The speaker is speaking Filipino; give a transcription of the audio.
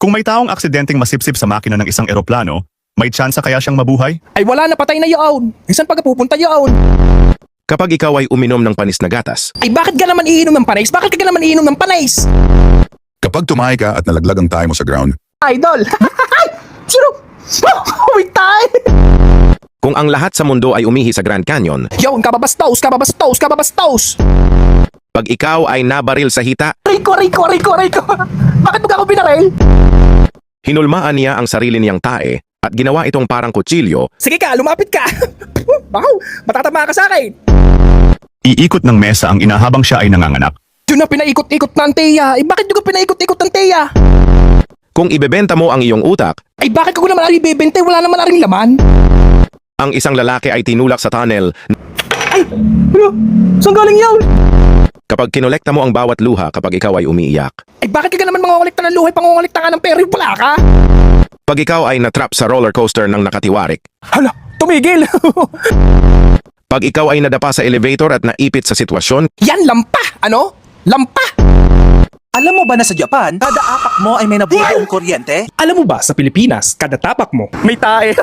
Kung may taong aksidenteng masipsip sa makina ng isang eroplano, may tsansa kaya siyang mabuhay? Ay wala na, patay na yaon. Saan pa ka pupunta yaon? Kapag ikaw ay uminom ng panis na gatas, Ay bakit ka naman iinom ng panais? Bakit ka naman iinom ng panais? Kapag tumahay ka at nalaglag ang tayo mo sa ground, Idol! Ay! Sino? May tayo! kung ang lahat sa mundo ay umihi sa Grand Canyon, Yaon, kababastos, kababastos, kababastos! pag ikaw ay nabaril sa hita, Rico! Bakit mo ka ako binaril? hinulmaan niya ang sarili niyang tae at ginawa itong parang kutsilyo. Sige ka, lumapit ka! Wow! Matatama ka sa akin! Iikot ng mesa ang ina habang siya ay nanganganak. Yun na pinaikot-ikot na ang Teya. Eh bakit yung ka pinaikot-ikot ng Teya? Kung ibebenta mo ang iyong utak, Ay bakit ko naman ari bebente? Wala naman aring laman. ang isang lalaki ay tinulak sa tunnel. Ay! Ano? Saan galing yun? Kapag kinolekta mo ang bawat luha kapag ikaw ay umiiyak, Ay bakit ka naman mangungulikta ng luhay, pangungulikta ka ng pera, wala ka? pag ikaw ay natrap sa roller coaster ng nakatiwarik, Hala, tumigil! pag ikaw ay nadapa sa elevator at naipit sa sitwasyon, Yan, lampa! Ano? Lampa! Alam mo ba na sa Japan, kada apak mo ay may nabubuong kuryente? Alam mo ba, sa Pilipinas, kada tapak mo, may tae.